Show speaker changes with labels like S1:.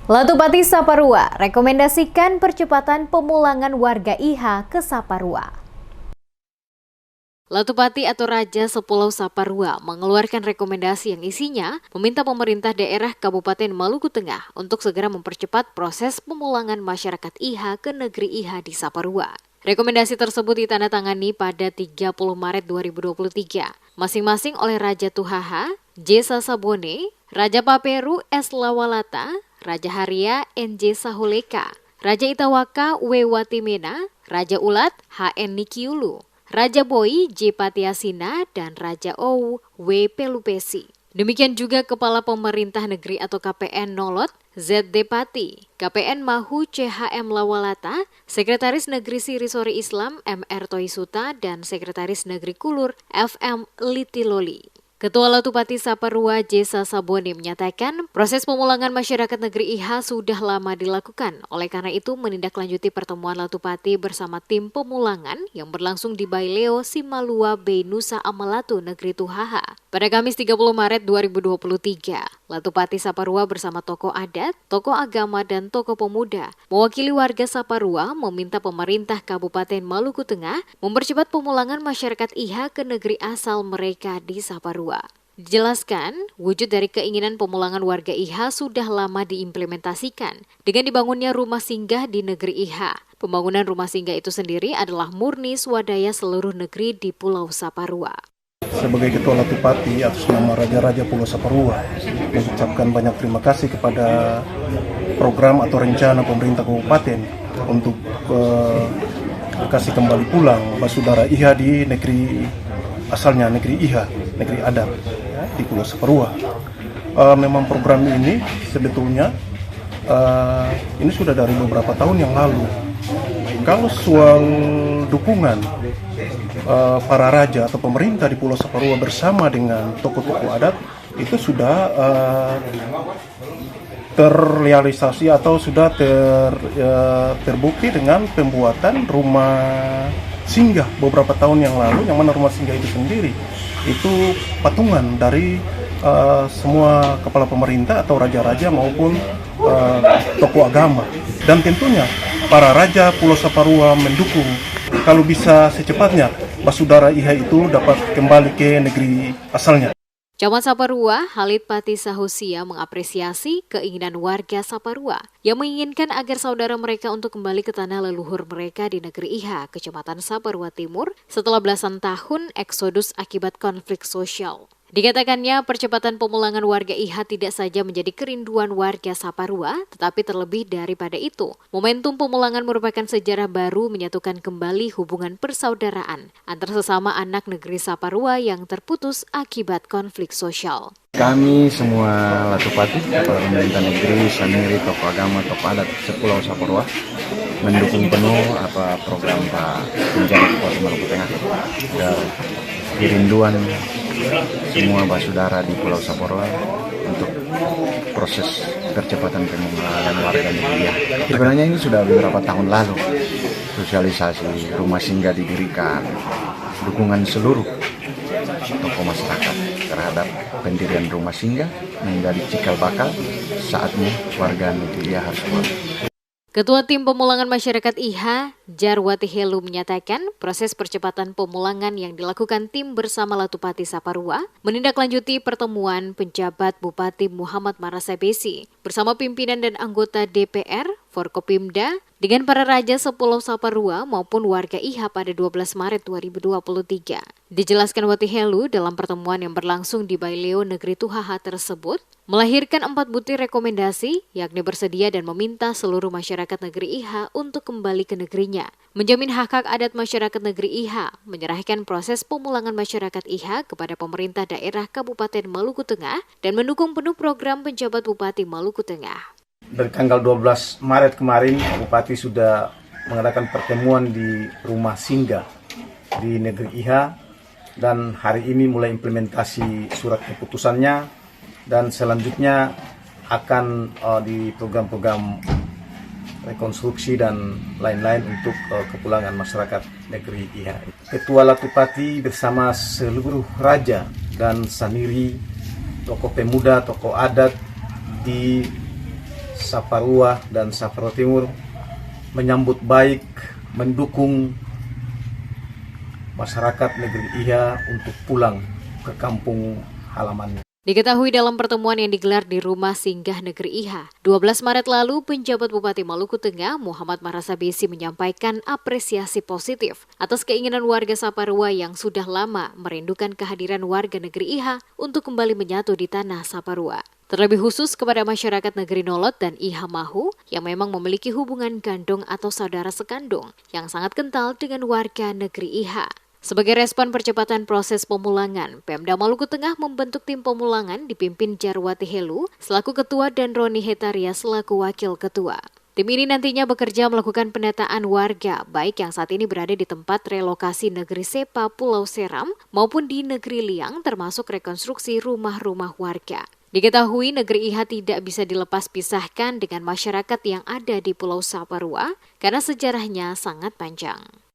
S1: Latupati Saparua rekomendasikan percepatan pemulangan warga IH ke Saparua. Latupati atau Raja Sepulau Saparua mengeluarkan rekomendasi yang isinya meminta pemerintah daerah Kabupaten Maluku Tengah untuk segera mempercepat proses pemulangan masyarakat IH ke negeri IH di Saparua. Rekomendasi tersebut ditandatangani pada 30 Maret 2023, masing-masing oleh Raja Tuhaha, J. Sasabone, Raja Paperu S. Lawalata, Raja Haria NJ Sahuleka, Raja Itawaka W. Watimena, Raja Ulat HN Nikiulu, Raja Boi J. Patiasina, dan Raja Ou W. Pelupesi. Demikian juga Kepala Pemerintah Negeri atau KPN Nolot ZD Pati, KPN Mahu CHM Lawalata, Sekretaris Negeri Sirisori Islam MR Toisuta, dan Sekretaris Negeri Kulur FM Litiloli. Ketua Latupati Saparua J. Sasabone menyatakan proses pemulangan masyarakat negeri IH sudah lama dilakukan. Oleh karena itu menindaklanjuti pertemuan Latupati bersama tim pemulangan yang berlangsung di Baileo Simalua Bay Nusa Amalatu Negeri Tuhaha. Pada Kamis 30 Maret 2023, Latupati Saparua bersama tokoh adat, tokoh agama, dan tokoh pemuda mewakili warga Saparua meminta pemerintah Kabupaten Maluku Tengah mempercepat pemulangan masyarakat IH ke negeri asal mereka di Saparua. Dijelaskan, wujud dari keinginan pemulangan warga IH sudah lama diimplementasikan dengan dibangunnya rumah singgah di negeri IH. Pembangunan rumah singgah itu sendiri adalah murni swadaya seluruh negeri di Pulau Saparua.
S2: Sebagai Ketua Latupati atas nama Raja-Raja Pulau Saparua, mengucapkan banyak terima kasih kepada program atau rencana pemerintah kabupaten untuk kasih kembali pulang basudara IH di negeri asalnya, negeri IH, negeri adat di Pulau Saparua. Memang program ini sebetulnya ini sudah dari beberapa tahun yang lalu. Kalau soal dukungan para raja atau pemerintah di Pulau Saparua bersama dengan tokoh-tokoh adat itu sudah terrealisasi atau sudah terbukti dengan pembuatan rumah singgah beberapa tahun yang lalu, yang mana rumah singgah itu sendiri itu patungan dari semua kepala pemerintah atau raja-raja maupun tokoh agama, dan tentunya para raja Pulau Saparua mendukung kalau bisa secepatnya basudara IH itu dapat kembali ke negeri asalnya.
S1: Camat Saparua, Halid Pati Sahusia mengapresiasi keinginan warga Saparua yang menginginkan agar saudara mereka untuk kembali ke tanah leluhur mereka di negeri IH, Kecamatan Saparua Timur, setelah belasan tahun eksodus akibat konflik sosial. Dikatakannya, percepatan pemulangan warga IH tidak saja menjadi kerinduan warga Saparua, tetapi terlebih daripada itu, momentum pemulangan merupakan sejarah baru menyatukan kembali hubungan persaudaraan antara sesama anak negeri Saparua yang terputus akibat konflik sosial.
S3: Kami semua Latupati, kepala pemerintah negeri, saniri, tokoh agama, tokoh adat Sepulau Saparua mendukung penuh program Pak Penjabat Bupati Maluku Tengah dan kerinduan semua basudara di Pulau Saparua untuk proses percepatan pemulangan warga negeri. Sebenarnya ini sudah beberapa tahun lalu sosialisasi rumah singgah didirikan, dukungan seluruh tokoh masyarakat terhadap pendirian rumah singgah menjadi cikal bakal saatnya warga negeri harus pulang.
S1: Ketua Tim Pemulangan Masyarakat IH, Jarwati Helu menyatakan proses percepatan pemulangan yang dilakukan tim bersama Latupati Saparua menindaklanjuti pertemuan penjabat Bupati Muhammad Marasabesi bersama pimpinan dan anggota DPR, Forkopimda, dengan para raja Sepulau Saparua maupun warga IH pada 12 Maret 2023. Dijelaskan Wati Helu dalam pertemuan yang berlangsung di Baileo Negeri Tuhaha tersebut, melahirkan 4 butir rekomendasi, yakni bersedia dan meminta seluruh masyarakat negeri IH untuk kembali ke negerinya, menjamin hak-hak adat masyarakat negeri IH, menyerahkan proses pemulangan masyarakat IH kepada pemerintah daerah Kabupaten Maluku Tengah, dan mendukung penuh program penjabat Bupati Maluku Tengah.
S2: Dari tanggal 12 Maret kemarin, Pak Bupati sudah mengadakan pertemuan di rumah singgah di negeri IH, dan hari ini mulai implementasi surat keputusannya, dan selanjutnya akan di program-program rekonstruksi dan lain-lain untuk kepulangan masyarakat negeri IH. Ketua Latupati bersama seluruh raja dan saniri, tokoh pemuda, tokoh adat di
S4: Saparua dan Saparua Timur menyambut baik, mendukung masyarakat negeri Iha untuk pulang ke kampung halamannya.
S1: Diketahui dalam pertemuan yang digelar di Rumah Singgah Negeri Iha, 12 Maret lalu, penjabat Bupati Maluku Tengah Muhammad Marasabesi menyampaikan apresiasi positif atas keinginan warga Saparua yang sudah lama merindukan kehadiran warga negeri Iha untuk kembali menyatu di tanah Saparua. Terlebih khusus kepada masyarakat negeri Nolot dan Iha Mahu yang memang memiliki hubungan gandong atau saudara sekandung yang sangat kental dengan warga negeri Iha. Sebagai respon percepatan proses pemulangan, Pemda Maluku Tengah membentuk tim pemulangan dipimpin Jarwati Helu selaku ketua dan Roni Hetaria selaku wakil ketua. Tim ini nantinya bekerja melakukan pendataan warga, baik yang saat ini berada di tempat relokasi negeri Sepa, Pulau Seram, maupun di negeri Liang termasuk rekonstruksi rumah-rumah warga. Diketahui negeri Iha tidak bisa dilepas pisahkan dengan masyarakat yang ada di Pulau Saparua karena sejarahnya sangat panjang.